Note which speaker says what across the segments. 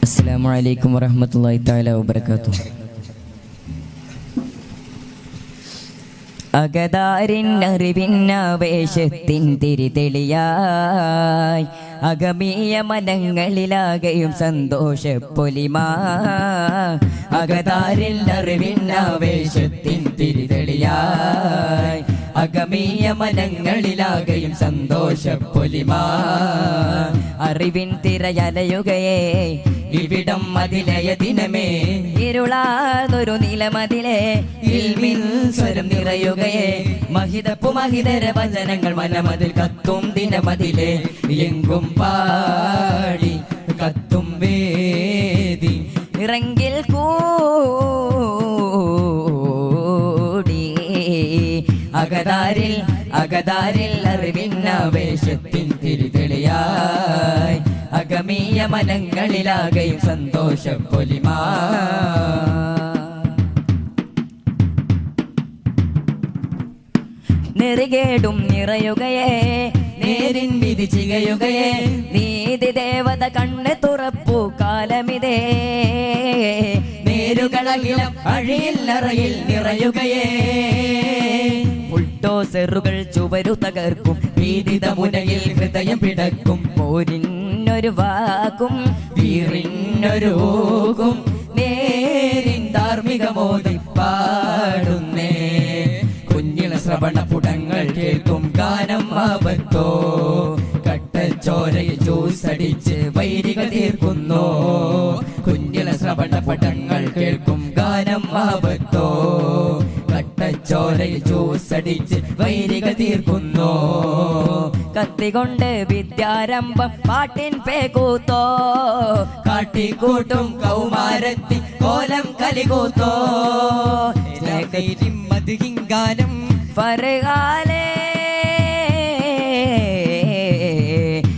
Speaker 1: അസ്സലാമു അലൈക്കും വറഹ്മത്തുള്ളാഹി തആല വബറകാതുഹു. അകതാരിൻ അറിവിന്നാവേശത്തിൻ തിരിതെളിയായി അഗമീയ മനങ്ങളിലാകെയും സന്തോഷപ്പൊലിമാ. അകതാരിൻ അറിവിന്നാവേശത്തിൻ തിരിതെളിയായി അഗമീയ മനങ്ങളിലാകെയും സന്തോഷപ്പൊലിമാ. അറിവിൻ തിരയലയുകയേ ഇവിടം മതിലയ ദിനമേ, ഇരുളാതൊരു നിലമതിലെ ഇൽമിൻ സ്വരം നിറയുകയേ. മഹിതപ്പു മഹിതര വചനങ്ങൾ മനമതിൽ കത്തും ദിനമതിലെ, എങ്കും പാടി കത്തും വേദി ഇറങ്കിൽ കൂടി. അകതാരിൽ അകതാരിൽ അറിവിന്നാവേശത്തിൻ തിരിതെളിയായി അഗമീയ മനങ്ങളിലാകെയും സന്തോഷപ്പൊലിമാ. നെറികേടും നിറയുകയേ നേരിൻ വിധി ചികയുകയേ. നീതി ദേവത കണ്ണ് തുറപ്പു കാലമിതേ, നേരുകളകിലും അഴിയില്ലറയിൽ നിറയുകയേ. ബുൾഡോസറുകൾ ചുവരു തകർക്കും, പീഡിത മുനയിൽ ഹൃദയം പിടക്കും. പോരിനൊരു വാക്കും വീറിനൊരു ഊക്കും, നേരിൻ ധാർമ്മിക മോദി പാടുന്നേ. കുഞ്ഞിള ശ്രവണ പുടങ്ങൾ കേൾക്കും ഗാനം ആപത്തോ, കട്ടച്ചോരയിൽ ജ്യൂസടിച്ച് വൈരികൾ തീർക്കുന്നോ. കുഞ്ഞിള ശ്രവണ പടങ്ങൾ കേൾക്കും ഗാനം ആപത്തോ, കട്ടച്ചോരയിൽ ജ്യൂസടിച്ച് വൈരികൾ തീർക്കുന്നോ. കത്തികൊണ്ട് വിദ്യാരംഭം പാട്ടിൻ പേകൂത്തോ, കാട്ടിക്കൂട്ടും കൗമാരത്തി കോലം കലികൂത്തോ. മധുഹിങ്കാനം ഫർഹാലേ,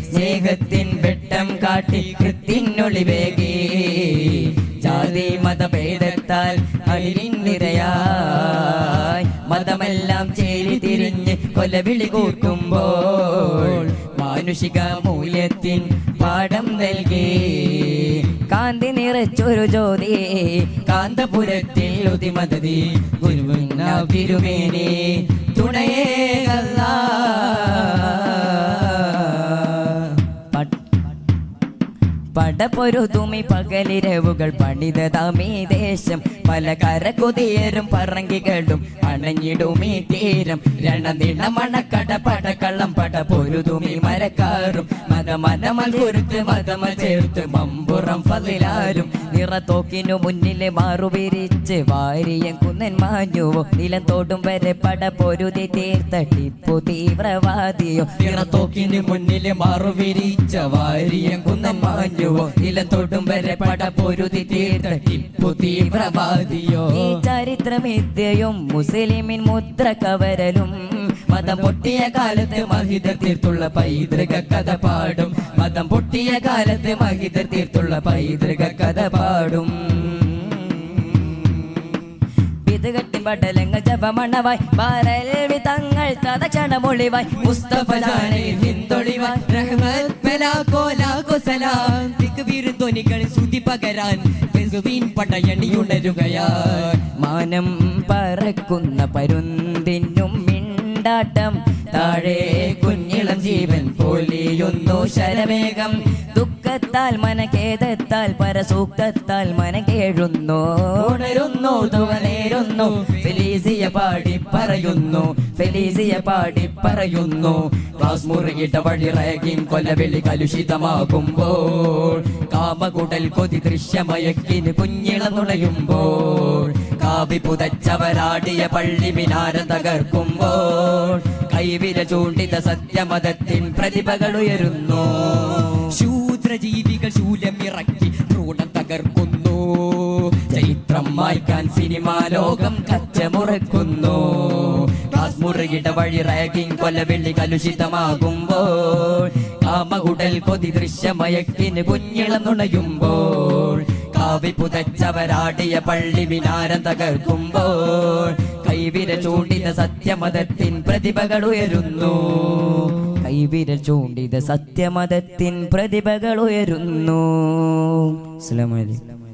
Speaker 1: സ്നേഹത്തിൻ വെട്ടം കാട്ടി കൃത്തിനൊളിവേകി. ജാതി മതഭേദത്താൽ അഴിനിരയായി മതമെല്ലാം ചേരി തിരിഞ്ഞ് കൊലവിളി കൂട്ടുമ്പോൾ, മാനുഷിക മൂല്യത്തിൻ പാഠം നൽകി. കാന്തി നിറച്ചൊരു ജ്യോതി കാന്തപുരത്തിൽ ഉദിമതതി, ഗുരുവിന തിരുമേനി തുണയേ അല്ലാ. പടപൊരുതുമി പകലിരവുകൾ പണിതതാമീ ദേശം, പല കരകുതിയരും പറങ്കികളും അണഞ്ഞിടുമീ തീരം. രണനിണമണക്കട പടക്കള്ളം പട പൊരുതുമി മരക്കാറും, മതമനമൽ കുരുത്ത് മതമൽ ചേർത്ത് മമ്പുറം ഫതിലാരും. നിറത്തോക്കിനു മുന്നിലെ മാറുവിരിച്ച് വാരിയം കുന്നൻ മാഞ്ഞുവോ, നിലം തോടും വരെ പട പൊരുതി തീർത്ത ടിപ്പു തീവ്രവാദിയോ. നിറത്തോക്കിനു മുന്നിലെ മാറുവിരിച്ച വാരിയം കുന്നൻ മാഞ്ഞുവോ, നിലം തോടും വരെ പട പൊരുതി തീർത്ത ടിപ്പു തീവ്രവാദിയോ. ഈ ചരിത്രമിദ്യയും മുസ്ലിമിൻ മുദ്ര കവരലും, മതം പൊട്ടിയ കാലത്ത് മഹിതർ തീർത്തുള്ള പൈതൃക കഥ പാടും. മതം പൊട്ടിയ കാലത്ത് മഹിതർ തീർത്തുള്ള പൈതൃക കഥ പാടും. വിതുകെട്ടിൻ പടലങ്ങൾ ജപമണവായി ബാരൽവി തങ്ങൾ തതക്ഷണമൊളിവായി. മുസ്തഫ ജാനയിൽ ഹിന്ദൊളിവായി റഹ്മത്ത് ബലാകോലാകോ സലാം. ദിക്ബീർ ധ്വനികൾ സുതി പകരാൻ ബെസുവിൻ പടയണിയുണരുകയായി. മാനം പറക്കുന്ന പരുന്തിനും മിണ്ടാട്ടം, താഴെ കുഞ്ഞിളം ജീവൻ പൊലിയുന്നു ശരവേഗം. ദുഃഖത്താൽ മനഖേദത്താൽ പരസൂക്തത്താൽ മനകേഴുന്നു. ഉണരുന്നു തുവനേരുന്നു ഫെലീസിയ പാടി പറയുന്നു, ഫെലീസിയ പാടി പറയുന്നു. ക്ലാസ് മുറിയിട്ട വഴി റാഗിങ് കൊലവിളി കലുഷിതമാകുമ്പോൾ, കാമകുടൽ കൊതി ദൃശ്യമയക്കിന് കുഞ്ഞിളം നുണയുമ്പോൾ, കാവി പുതച്ചവരാടിയ പള്ളി മിനാരം തകർക്കുമ്പോൾ, കൈവിര ചൂണ്ടിത സത്യമതത്തിൻ പ്രതിഭകൾ ഉയരുന്നു. ശൂദ്രജീവികൾ ശൂലമിറക്കി ഭ്രൂണം തകർക്കുന്നു. ചരിത്രം മായ്ക്കാൻ സിനിമാ ലോകം കച്ചമുറക്കുന്നു. ക്ലാസ് മുറിയിട്ട വഴി റാഗിങ് കൊലവിളി കലുഷിതമാകുമ്പോൾ, കാമകുടൽ കൊതി ദൃശ്യമയക്കിന് കുഞ്ഞിളം നുണയുമ്പോൾ, കാവി പുതച്ചവരാടിയ പള്ളി മിനാരം തകർക്കുമ്പോൾ, കൈവിര ചൂണ്ടിത സത്യമതത്തിൻ പ്രതിഭകൾ ഉയരുന്നു. കൈവിരൽ ചൂണ്ടിത് സത്യമതത്തിൻ പ്രതിഭകൾ ഉയരുന്നു. അസ്സലാമു അലൈക്കും.